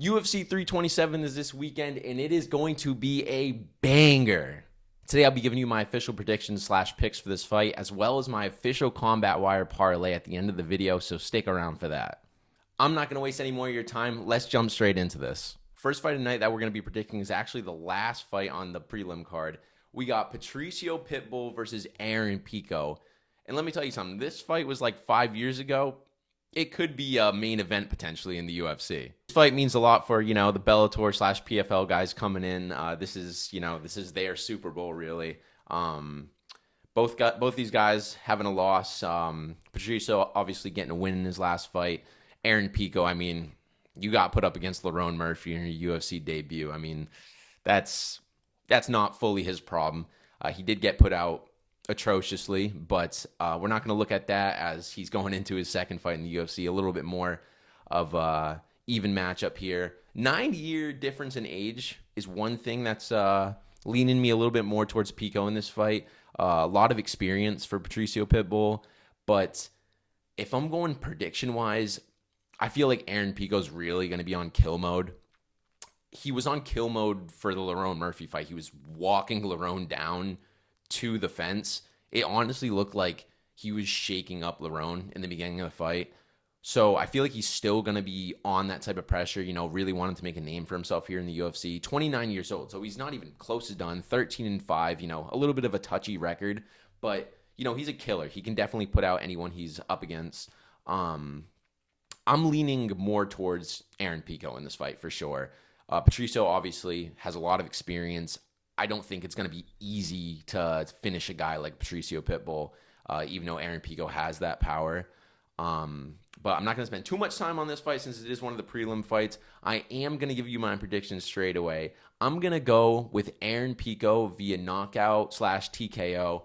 UFC 327 is this weekend, and it is going to be a banger. Today, I'll be giving you my official predictions / picks for this fight, as well as my official Combatwire parlay at the end of the video, so stick around for that. I'm not going to waste any more of your time. Let's jump straight into this. First fight tonight that we're going to be predicting is actually the last fight on the prelim card. We got Patricio Pitbull versus Aaron Pico. And let me tell you something. This fight was like 5 years ago. It could be a main event potentially in the UFC. This fight means a lot for, the Bellator / PFL guys coming in. This is their Super Bowl, really. Both these guys having a loss. Patricio obviously getting a win in his last fight. Aaron Pico, you got put up against Lerone Murphy in your UFC debut. That's not fully his problem. He did get put out atrociously, but we're not going to look at that as he's going into his second fight in the UFC. A little bit more of a even matchup here. 9-year difference in age is one thing that's leaning me a little bit more towards Pico in this fight. A lot of experience for Patricio Pitbull, but if I'm going prediction-wise, I feel like Aaron Pico's really going to be on kill mode. He was on kill mode for the Lerone Murphy fight. He was walking Lerone down to the fence. It honestly looked like he was shaking up Lerone in the beginning of the fight. So I feel like he's still going to be on that type of pressure, really wanting to make a name for himself here in the UFC. 29 years old, so he's not even close to done. 13-5, a little bit of a touchy record, but, he's a killer. He can definitely put out anyone he's up against. I'm leaning more towards Aaron Pico in this fight for sure. Patricio obviously has a lot of experience. I don't think it's going to be easy to finish a guy like Patricio Pitbull, even though Aaron Pico has that power. But I'm not going to spend too much time on this fight since it is one of the prelim fights. I am going to give you my predictions straight away. I'm going to go with Aaron Pico via knockout / TKO.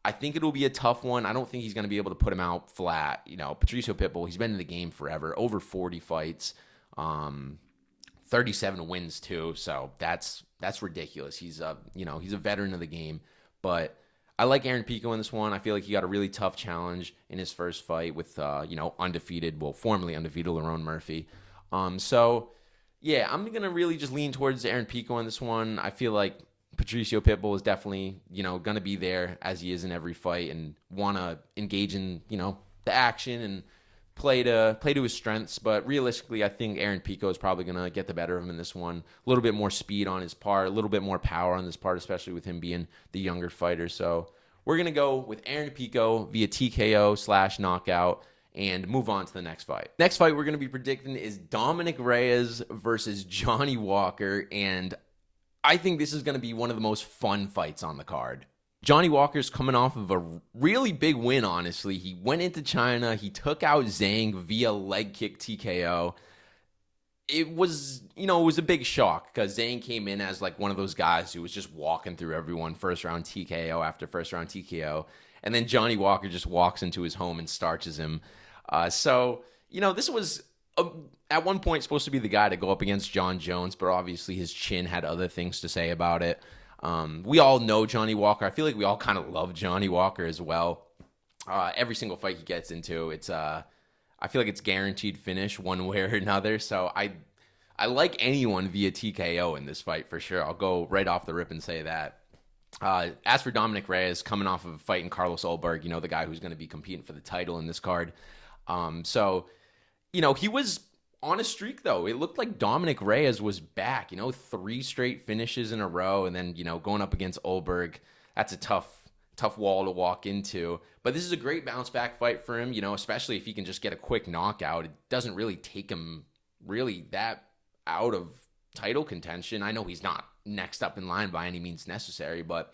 I think it'll be a tough one. I don't think he's going to be able to put him out flat. Patricio Pitbull, he's been in the game forever, over 40 fights. 37 wins too, so that's ridiculous. He's a veteran of the game, but I like Aaron Pico in this one. I feel like he got a really tough challenge in his first fight with formerly undefeated Lerone Murphy. So yeah, I'm gonna really just lean towards Aaron Pico in this one. I feel like Patricio Pitbull is definitely gonna be there as he is in every fight and want to engage in the action and play to his strengths, but realistically, I think Aaron Pico is probably going to get the better of him in this one. A little bit more speed on his part, a little bit more power on this part, especially with him being the younger fighter. So we're going to go with Aaron Pico via TKO / knockout and move on to the next fight. Next fight we're going to be predicting is Dominic Reyes versus Johnny Walker, and I think this is going to be one of the most fun fights on the card. Johnny Walker's coming off of a really big win, honestly. He went into China. He took out Zhang via leg kick TKO. It was a big shock because Zhang came in as like one of those guys who was just walking through everyone first round TKO after first round TKO. And then Johnny Walker just walks into his home and starches him. This was at one point supposed to be the guy to go up against John Jones, but obviously his chin had other things to say about it. We all know Johnny Walker. I feel like we all kind of love Johnny Walker as well. Every single fight he gets into, I feel like it's guaranteed finish one way or another. So I like anyone via TKO in this fight for sure. I'll go right off the rip and say that. As for Dominic Reyes, coming off of a fight in Carlos Ulberg, the guy who's going to be competing for the title in this card. He was on a streak, though. It looked like Dominic Reyes was back, 3 straight finishes in a row, and then, going up against Ulberg, that's a tough wall to walk into. But this is a great bounce back fight for him, especially if he can just get a quick knockout. It doesn't really take him really that out of title contention. I know he's not next up in line by any means necessary, but,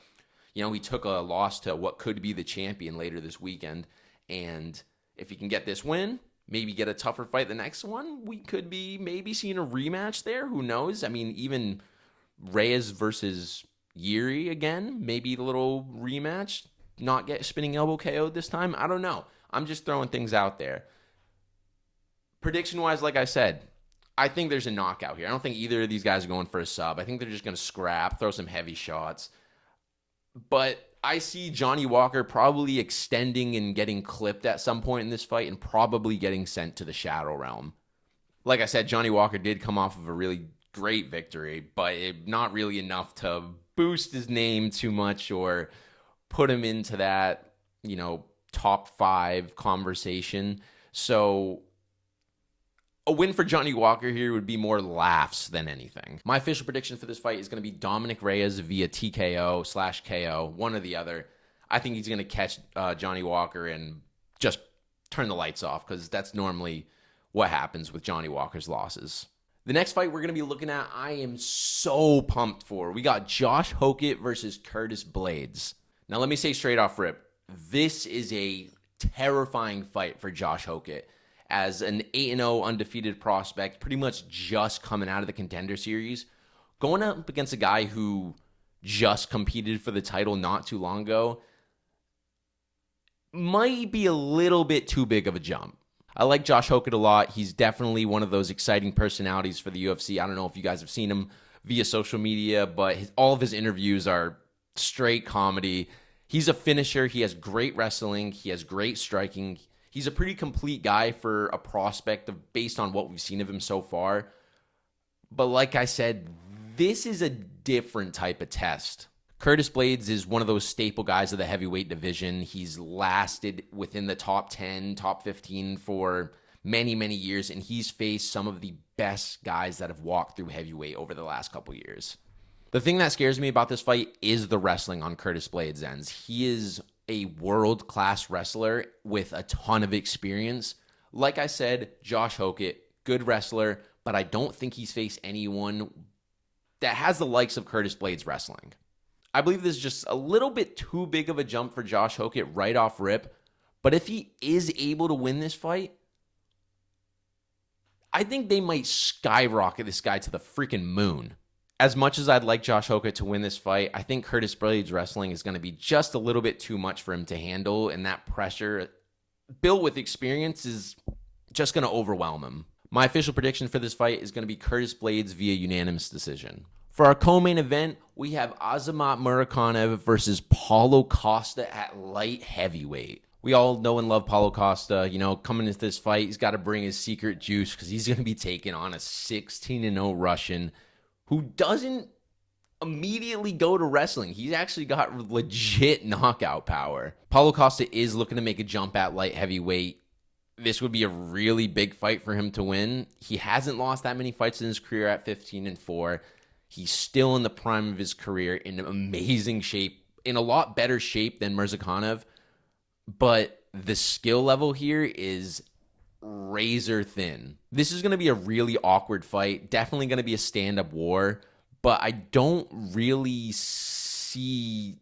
he took a loss to what could be the champion later this weekend. And if he can get this win, maybe get a tougher fight the next one, we could be maybe seeing a rematch there. Who knows? Even Reyes versus Yuri again, maybe a little rematch, not get spinning elbow KO'd this time. I don't know. I'm just throwing things out there. Prediction-wise, like I said, I think there's a knockout here. I don't think either of these guys are going for a sub. I think they're just going to scrap, throw some heavy shots. But I see Johnny Walker probably extending and getting clipped at some point in this fight and probably getting sent to the Shadow Realm. Like I said, Johnny Walker did come off of a really great victory, but not really enough to boost his name too much or put him into that, top 5 conversation. So a win for Johnny Walker here would be more laughs than anything. My official prediction for this fight is going to be Dominic Reyes via TKO/KO, one or the other. I think he's going to catch Johnny Walker and just turn the lights off, because that's normally what happens with Johnny Walker's losses. The next fight we're going to be looking at, I am so pumped for. We got Josh Hokett versus Curtis Blades. Now, let me say straight off rip, this is a terrifying fight for Josh Hokett. As an 8-0 undefeated prospect, pretty much just coming out of the Contender Series, going up against a guy who just competed for the title not too long ago might be a little bit too big of a jump. I like Josh Hokett a lot. He's definitely one of those exciting personalities for the UFC. I don't know if you guys have seen him via social media, but all of his interviews are straight comedy. He's a finisher. He has great wrestling. He has great striking. He's a pretty complete guy for a prospect based on what we've seen of him so far. But like I said, this is a different type of test. Curtis Blades is one of those staple guys of the heavyweight division. He's lasted within the top 10, top 15 for many, many years, and he's faced some of the best guys that have walked through heavyweight over the last couple years. The thing that scares me about this fight is the wrestling on Curtis Blades' ends. He is a world-class wrestler with a ton of experience. Like I said, Josh Hokett, good wrestler, but I don't think he's faced anyone that has the likes of Curtis Blades wrestling. I believe this is just a little bit too big of a jump for Josh Hokett right off rip, but if he is able to win this fight, I think they might skyrocket this guy to the freaking moon. As much as I'd like Josh Hokett to win this fight, I think Curtis Blades' wrestling is going to be just a little bit too much for him to handle, and that pressure, built with experience, is just going to overwhelm him. My official prediction for this fight is going to be Curtis Blades via unanimous decision. For our co-main event, we have Azamat Murzakanov versus Paulo Costa at light heavyweight. We all know and love Paulo Costa. Coming into this fight, he's got to bring his secret juice because he's going to be taking on a 16-0 Russian who doesn't immediately go to wrestling. He's actually got legit knockout power. Paulo Costa is looking to make a jump at light heavyweight. This would be a really big fight for him to win. He hasn't lost that many fights in his career at 15-4. He's still in the prime of his career, in amazing shape, in a lot better shape than Murzakanov. But the skill level here is razor thin. This is going to be a really awkward fight. Definitely going to be a stand-up war. But I don't really see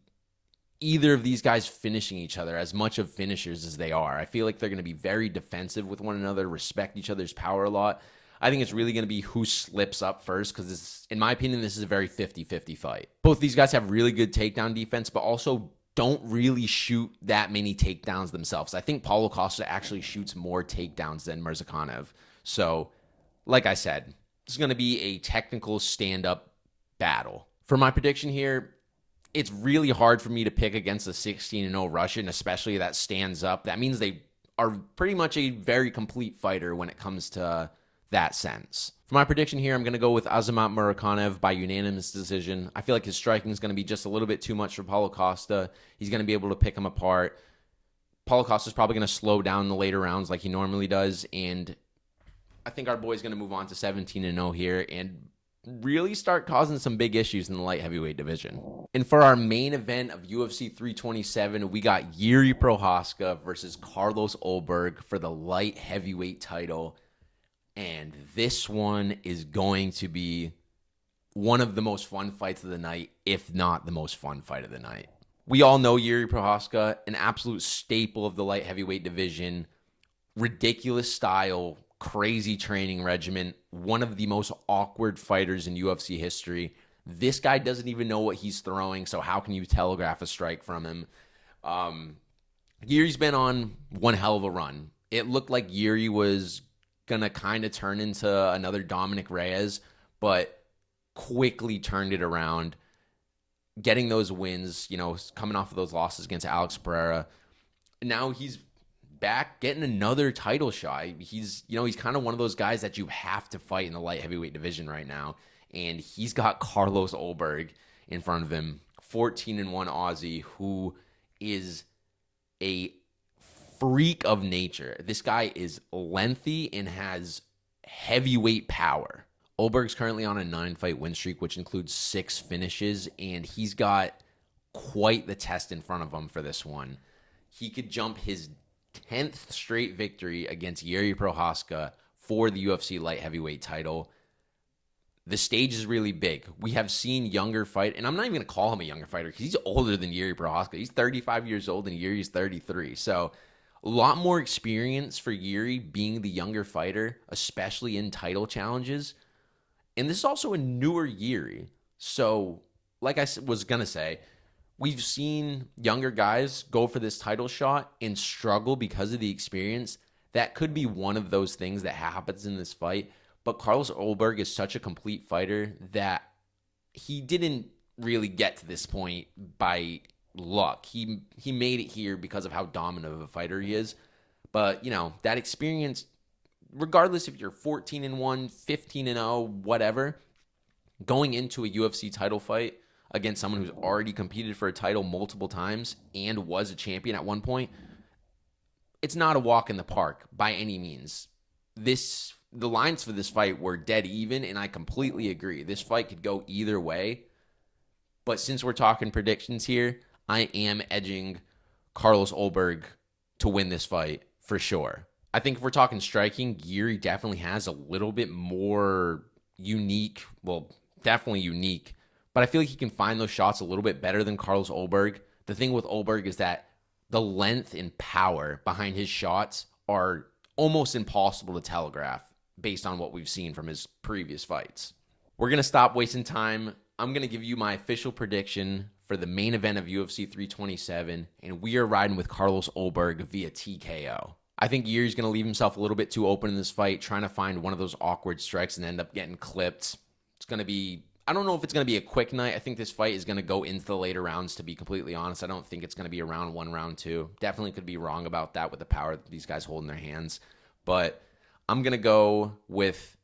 either of these guys finishing each other as much of finishers as they are. I feel like they're going to be very defensive with one another, respect each other's power a lot. I think it's really going to be who slips up first because, in my opinion, this is a very 50-50 fight. Both these guys have really good takedown defense, but also don't really shoot that many takedowns themselves. I think Paulo Costa actually shoots more takedowns than Murzakanov. So, like I said, this is going to be a technical stand-up battle. For my prediction here, it's really hard for me to pick against a 16-0 Russian, especially that stands up. That means they are pretty much a very complete fighter when it comes to that sense. For my prediction here, I'm going to go with Azamat Murzakanov by unanimous decision. I feel like his striking is going to be just a little bit too much for Paulo Costa. He's going to be able to pick him apart. Paulo Costa is probably going to slow down the later rounds like he normally does, and I think our boy's going to move on to 17-0 here and really start causing some big issues in the light heavyweight division. And for our main event of UFC 327, we got Yuri Prochazka versus Carlos Ulberg for the light heavyweight title. And this one is going to be one of the most fun fights of the night, if not the most fun fight of the night. We all know Yuri Prochazka, an absolute staple of the light heavyweight division. Ridiculous style, crazy training regimen, one of the most awkward fighters in UFC history. This guy doesn't even know what he's throwing, so how can you telegraph a strike from him? Yuri's been on one hell of a run. It looked like Yuri was going to kind of turn into another Dominic Reyes, but quickly turned it around, getting those wins, coming off of those losses against Alex Pereira. Now he's back getting another title shot. He's kind of one of those guys that you have to fight in the light heavyweight division right now. And he's got Carlos Ulberg in front of him, 14-1 Aussie, who is a freak of nature. This guy is lengthy and has heavyweight power. Ulberg's currently on a 9-fight win streak, which includes 6 finishes, and he's got quite the test in front of him for this one. He could jump his 10th straight victory against Jiří Procházka for the UFC light heavyweight title. The stage is really big. We have seen younger fight, and I'm not even going to call him a younger fighter because he's older than Jiří Procházka. He's 35 years old and Yuri's 33. So a lot more experience for Jiří being the younger fighter, especially in title challenges. And this is also a newer Jiří. So like I was going to say, we've seen younger guys go for this title shot and struggle because of the experience. That could be one of those things that happens in this fight. But Carlos Ulberg is such a complete fighter that he didn't really get to this point by luck. He made it here because of how dominant of a fighter he is. But, that experience, regardless if you're 14-1, 15-0, whatever, going into a UFC title fight against someone who's already competed for a title multiple times and was a champion at one point, it's not a walk in the park by any means. The lines for this fight were dead even, and I completely agree. This fight could go either way. But since we're talking predictions here, I am edging Carlos Ulberg to win this fight for sure. I think if we're talking striking, Jiří definitely has a little bit more unique, definitely unique, but I feel like he can find those shots a little bit better than Carlos Ulberg. The thing with Ulberg is that the length and power behind his shots are almost impossible to telegraph based on what we've seen from his previous fights. We're going to stop wasting time. I'm going to give you my official prediction for the main event of UFC 327, and we are riding with Carlos Ulberg via TKO. I think Jiří's going to leave himself a little bit too open in this fight, trying to find one of those awkward strikes and end up getting clipped. It's going to be, I don't know if it's going to be a quick night. I think this fight is going to go into the later rounds, to be completely honest. I don't think it's going to be a round 1, round 2. Definitely could be wrong about that with the power that these guys hold in their hands. But I'm going to go with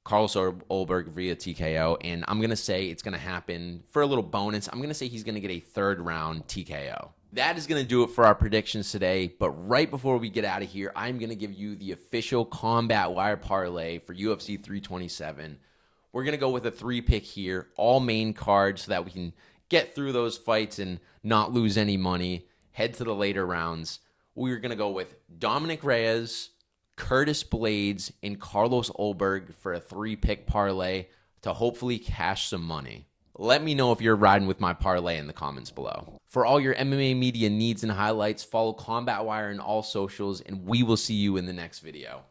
Carlos Ulberg via TKO, and I'm going to say it's going to happen for a little bonus. I'm going to say he's going to get a 3rd round TKO. That is going to do it for our predictions today, but right before we get out of here, I'm going to give you the official Combatwire parlay for UFC 327. We're going to go with a 3-pick here, all main cards, so that we can get through those fights and not lose any money, head to the later rounds. We're going to go with Dominic Reyes, Curtis Blades, and Carlos Ulberg for a 3-pick parlay to hopefully cash some money. Let me know if you're riding with my parlay in the comments below. For all your MMA media needs and highlights, follow Combatwire on all socials, and we will see you in the next video.